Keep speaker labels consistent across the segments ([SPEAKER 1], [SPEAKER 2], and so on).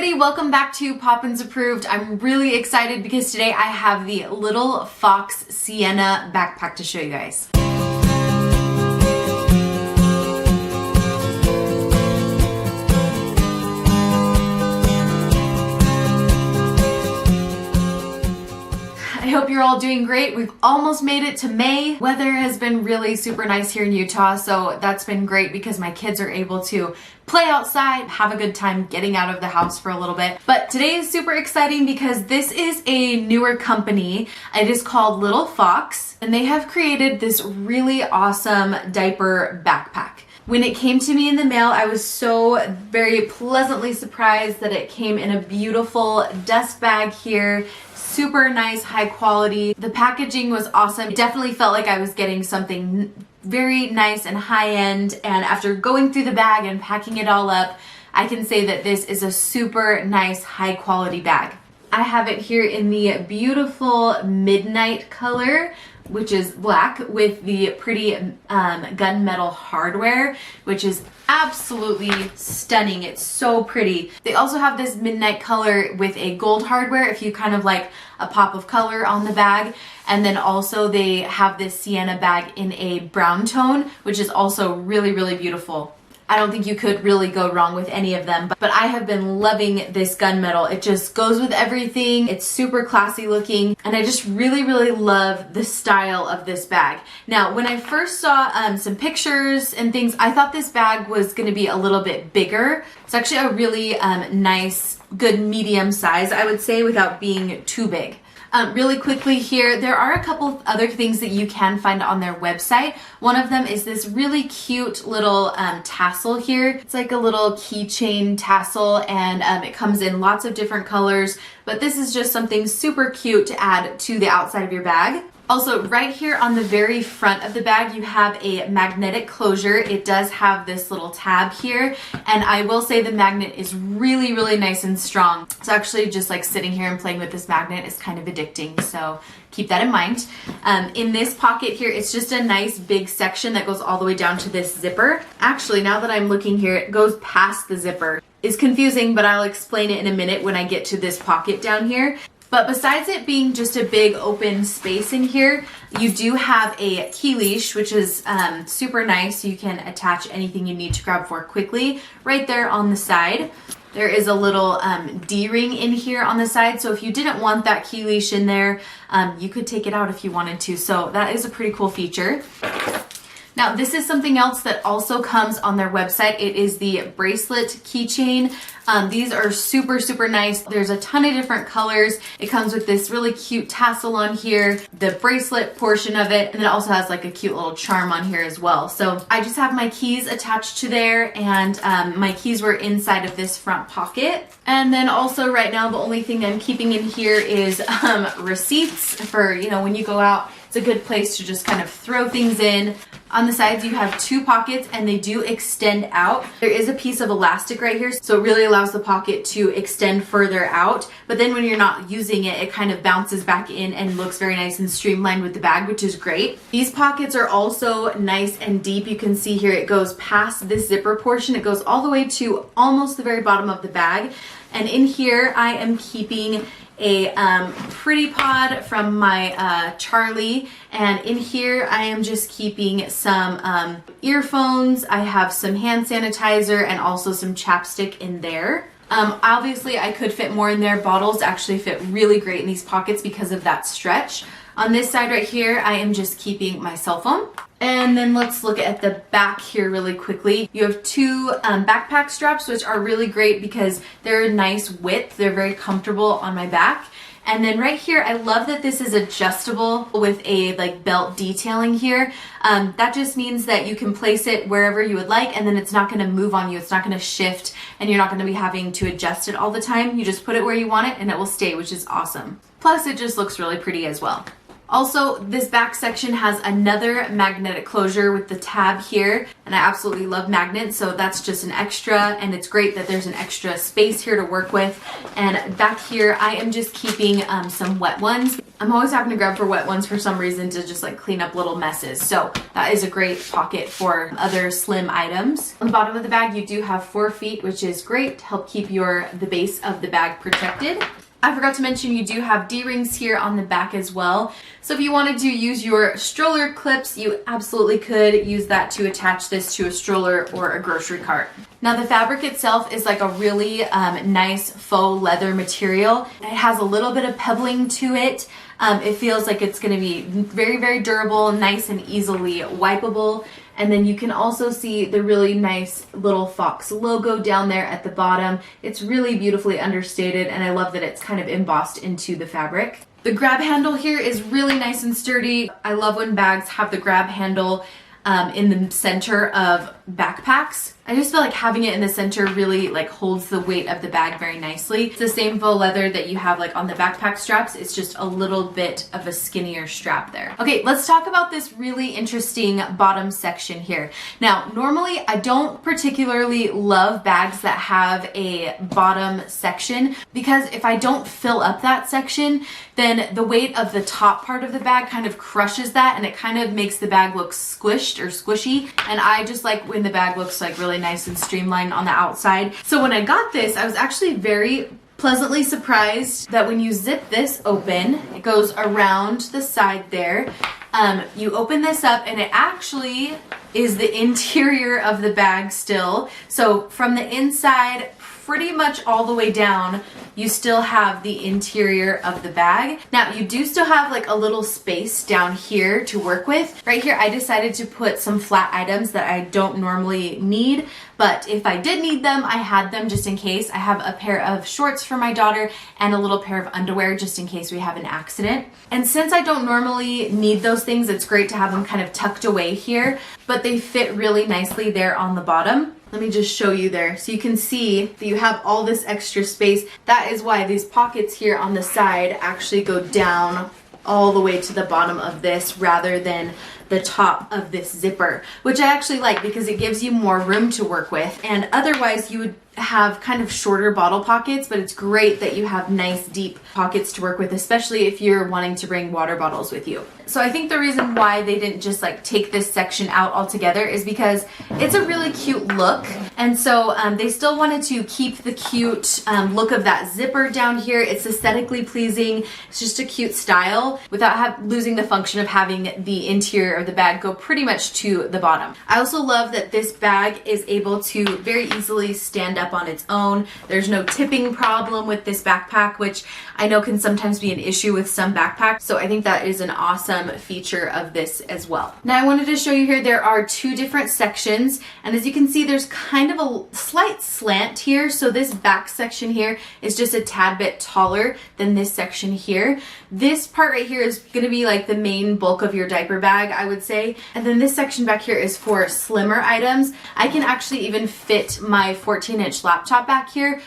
[SPEAKER 1] everybody, welcome back to Poppins Approved. I'm really excited because today I have the Little Fox Sienna backpack to show you guys. I hope you're all doing great. We've almost made it to May. Weather has been really super nice here in Utah, so that's been great because my kids are able to play outside, have a good time getting out of the house for a little bit. But today is super exciting because this is a newer company. It is called Little Fox, and they have created this really awesome diaper backpack. When it came to me in the mail, I was so very pleasantly surprised that it came in a beautiful dust bag here. Super nice, high quality. The packaging was awesome. It definitely felt like I was getting something very nice and high end, and after going through the bag and packing it all up, I can say that this is a super nice, high quality bag. I have it here in the beautiful midnight color, which is black with the pretty gunmetal hardware, which is absolutely stunning. It's so pretty. They also have this midnight color with a gold hardware if you kind of like a pop of color on the bag. And then also they have this Sienna bag in a brown tone, which is also really, really beautiful. I don't think you could really go wrong with any of them, but I have been loving this gunmetal. It just goes with everything. It's super classy looking, and I just really, really love the style of this bag. Now, when I first saw some pictures and things, I thought this bag was gonna be a little bit bigger. It's actually a really nice, good medium size, I would say, without being too big. Really quickly here, there are a couple of other things that you can find on their website. One of them is this really cute little tassel here. It's like a little keychain tassel, and it comes in lots of different colors, but this is just something super cute to add to the outside of your bag. Also, right here on the very front of the bag, you have a magnetic closure. It does have this little tab here, and I will say the magnet is really, really nice and strong. So actually just like sitting here and playing with this magnet is kind of addicting, so keep that in mind. In this pocket here, it's just a nice big section that goes all the way down to this zipper. Actually, now that I'm looking here, it goes past the zipper. It's confusing, but I'll explain it in a minute when I get to this pocket down here. But besides it being just a big open space in here, you do have a key leash, which is super nice. You can attach anything you need to grab for quickly right there on the side. There is a little D-ring in here on the side, so if you didn't want that key leash in there, you could take it out if you wanted to. So that is a pretty cool feature. Now, this is something else that also comes on their website. It is the Bracelet Keychain. These are super, super nice. There's a ton of different colors. It comes with this really cute tassel on here, the bracelet portion of it, and it also has like a cute little charm on here as well. So I just have my keys attached to there, and my keys were inside of this front pocket. And then also right now, the only thing I'm keeping in here is receipts for, you know, when you go out. It's a good place to just kind of throw things in. On the sides, you have two pockets, and they do extend out. There is a piece of elastic right here, so it really allows the pocket to extend further out. But then when you're not using it, it kind of bounces back in and looks very nice and streamlined with the bag, which is great. These pockets are also nice and deep. You can see here it goes past this zipper portion. It goes all the way to almost the very bottom of the bag. And in here, I am keeping a pretty pod from my Charlie, and in here I am just keeping some earphones. I have some hand sanitizer and also some chapstick in there. Obviously I could fit more in there. Bottles actually fit really great in these pockets because of that stretch. On this side right here, I am just keeping my cell phone. And then let's look at the back here really quickly. You have two backpack straps, which are really great because they're a nice width. They're very comfortable on my back. And then right here, I love that this is adjustable with a like belt detailing here. That just means that you can place it wherever you would like, and then it's not gonna move on you. It's not gonna shift, and you're not gonna be having to adjust it all the time. You just put it where you want it and it will stay, which is awesome. Plus, it just looks really pretty as well. Also, this back section has another magnetic closure with the tab here, and I absolutely love magnets, so that's just an extra, and it's great that there's an extra space here to work with. And back here, I am just keeping some wet ones. I'm always having to grab for wet ones for some reason to just like clean up little messes. So that is a great pocket for other slim items. On the bottom of the bag, you do have 4 feet, which is great to help keep the base of the bag protected. I forgot to mention you do have D-rings here on the back as well. So if you wanted to use your stroller clips, you absolutely could use that to attach this to a stroller or a grocery cart. Now the fabric itself is like a really nice faux leather material. It has a little bit of pebbling to it. It feels like it's going to be very, very durable, nice and easily wipeable. And then you can also see the really nice little fox logo down there at the bottom. It's really beautifully understated, and I love that it's kind of embossed into the fabric. The grab handle here is really nice and sturdy. I love when bags have the grab handle in the center of backpacks. I just feel like having it in the center really like holds the weight of the bag very nicely. It's the same faux leather that you have like on the backpack straps. It's just a little bit of a skinnier strap there. Okay, let's talk about this really interesting bottom section here. Now, normally I don't particularly love bags that have a bottom section because if I don't fill up that section, then the weight of the top part of the bag kind of crushes that and it kind of makes the bag look squished or squishy. And I just like when the bag looks like really nice and streamlined on the outside. So when I got this, I was actually very pleasantly surprised that when you zip this open, it goes around the side there. You open this up and it actually is the interior of the bag still. So from the inside pretty much all the way down, you still have the interior of the bag. Now you do still have like a little space down here to work with. Right here I decided to put some flat items that I don't normally need, but if I did need them, I had them just in case. I have a pair of shorts for my daughter and a little pair of underwear just in case we have an accident. And since I don't normally need those things, it's great to have them kind of tucked away here, but they fit really nicely there on the bottom. Let me just show you there. So you can see that you have all this extra space. That is why these pockets here on the side actually go down all the way to the bottom of this rather than the top of this zipper, which I actually like because it gives you more room to work with. And otherwise you would have kind of shorter bottle pockets, but it's great that you have nice deep pockets to work with, especially if you're wanting to bring water bottles with you. So I think the reason why they didn't just like take this section out altogether is because it's a really cute look. And so they still wanted to keep the cute look of that zipper down here. It's aesthetically pleasing. It's just a cute style without losing the function of having the interior of the bag go pretty much to the bottom. I also love that this bag is able to very easily stand up on its own. There's no tipping problem with this backpack, which I know can sometimes be an issue with some backpacks. So I think that is an awesome feature of this as well. Now I wanted to show you here, there are 2 different sections. And as you can see, there's kind of a slight slant here. So this back section here is just a tad bit taller than this section here. This part right here is going to be like the main bulk of your diaper bag, I would say. And then this section back here is for slimmer items. I can actually even fit my 14-inch laptop back here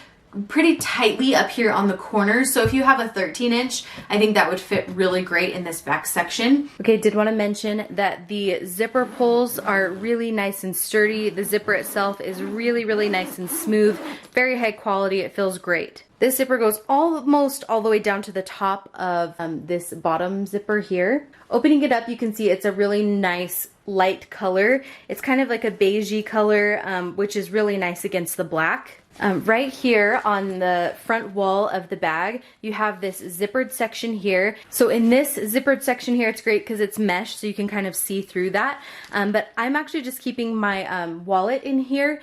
[SPEAKER 1] pretty tightly up here on the corners. So if you have a 13-inch, I think that would fit really great in this back section. Okay, did want to mention that the zipper pulls are really nice and sturdy. The zipper itself is really, really nice and smooth, very high quality. It feels great. This zipper goes almost all the way down to the top of this bottom zipper here. Opening it up, you can see it's a really nice light color. It's kind of like a beigey color, which is really nice against the black. Right here on the front wall of the bag, you have this zippered section here. So in this zippered section here, it's great because it's mesh, so you can kind of see through that. But I'm actually just keeping my wallet in here.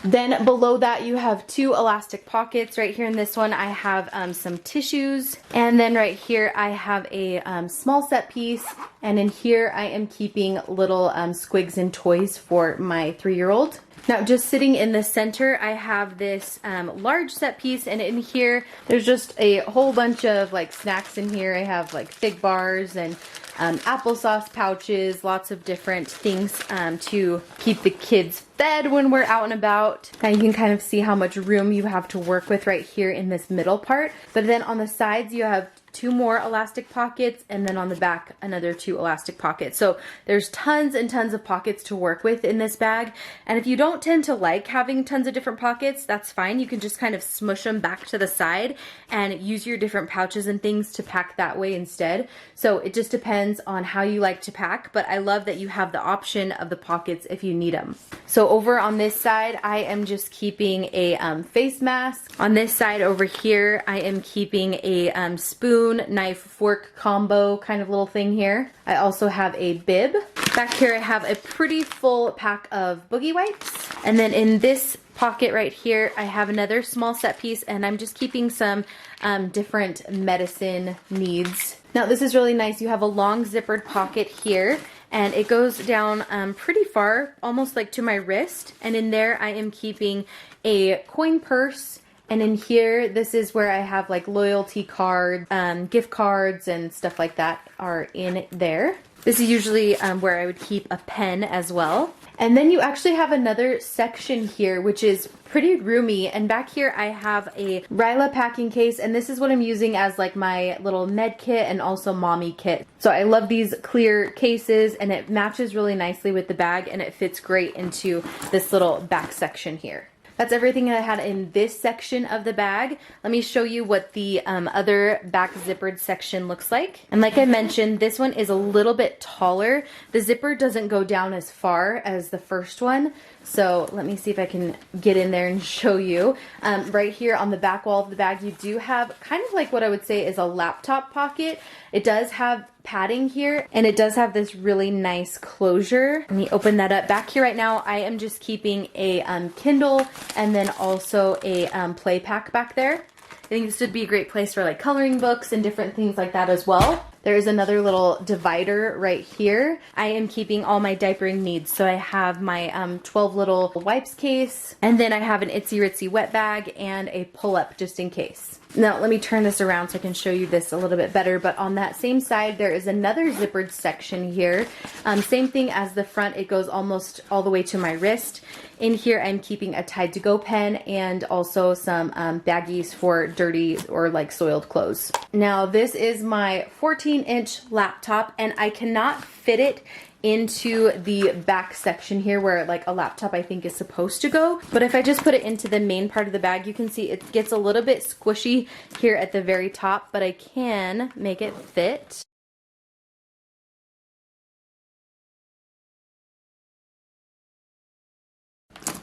[SPEAKER 1] Then below that, you have 2 elastic pockets. Right here in this one, I have some tissues. And then right here, I have a small set piece. And in here, I am keeping little squigs and toys for my 3-year-old. Now, just sitting in the center, I have this large set piece, and in here, there's just a whole bunch of like snacks in here. I have like fig bars and applesauce pouches, lots of different things to keep the kids fed when we're out and about. Now you can kind of see how much room you have to work with right here in this middle part. But then on the sides, you have 2 more elastic pockets, and then on the back another 2 elastic pockets. So there's tons and tons of pockets to work with in this bag. And if you don't tend to like having tons of different pockets, that's fine. You can just kind of smush them back to the side and use your different pouches and things to pack that way instead. So it just depends on how you like to pack, but I love that you have the option of the pockets if you need them. So over on this side, I am just keeping a face mask. On this side over here, I am keeping a spoon, knife, fork combo kind of little thing here. I also have a bib. Back here I have a pretty full pack of boogie wipes. And then in this pocket right here, I have another small set piece, and I'm just keeping some different medicine needs. Now this is really nice. You have a long zippered pocket here, and it goes down pretty far, almost like to my wrist. And in there I am keeping a coin purse. And in here, this is where I have like loyalty cards, gift cards and stuff like that are in there. This is usually where I would keep a pen as well. And then you actually have another section here, which is pretty roomy. And back here I have a Ryla packing case, and this is what I'm using as like my little med kit and also mommy kit. So I love these clear cases, and it matches really nicely with the bag, and it fits great into this little back section here. That's everything I had in this section of the bag. Let me show you what the other back zippered section looks like. And like I mentioned, this one is a little bit taller. The zipper doesn't go down as far as the first one. So let me see if I can get in there and show you. Right here on the back wall of the bag, you do have kind of like what I would say is a laptop pocket. It does have padding here, and it does have this really nice closure. Let me open that up. Back here right now, I am just keeping a Kindle and then also a play pack back there. I think this would be a great place for like coloring books and different things like that as well. There is another little divider right here. I am keeping all my diapering needs. So I have my 12 little wipes case, and then I have an Itsy Ritsy wet bag and a pull-up just in case. Now let me turn this around so I can show you this a little bit better. But on that same side, there is another zippered section here. Same thing as the front. It goes almost all the way to my wrist. In here, I'm keeping a Tide to Go pen and also some baggies for dirty or like soiled clothes. Now this is my 14-inch laptop, and I cannot fit it into the back section here where like a laptop I think is supposed to go. But if I just put it into the main part of the bag, you can see it gets a little bit squishy here at the very top, but I can make it fit.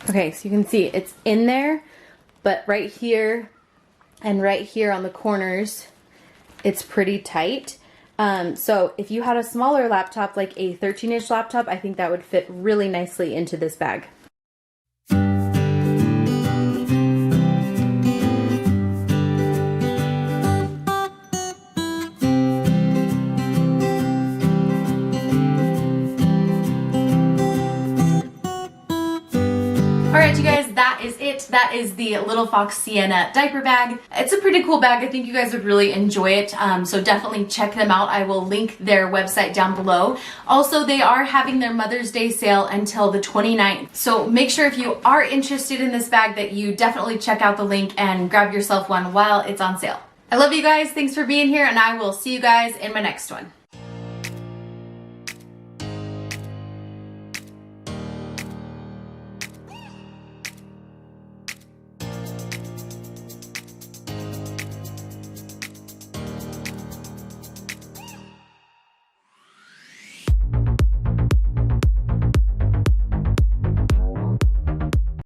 [SPEAKER 1] Okay, so you can see it's in there, but right here and right here on the corners, it's pretty tight. So if you had a smaller laptop, like a 13-inch laptop, I think that would fit really nicely into this bag. Alright you guys, that is it. That is the Little Fox Sienna diaper bag. It's a pretty cool bag. I think you guys would really enjoy it. So definitely check them out. I will link their website down below. Also, they are having their Mother's Day sale until the 29th. So make sure if you are interested in this bag that you definitely check out the link and grab yourself one while it's on sale. I love you guys. Thanks for being here, and I will see you guys in my next one.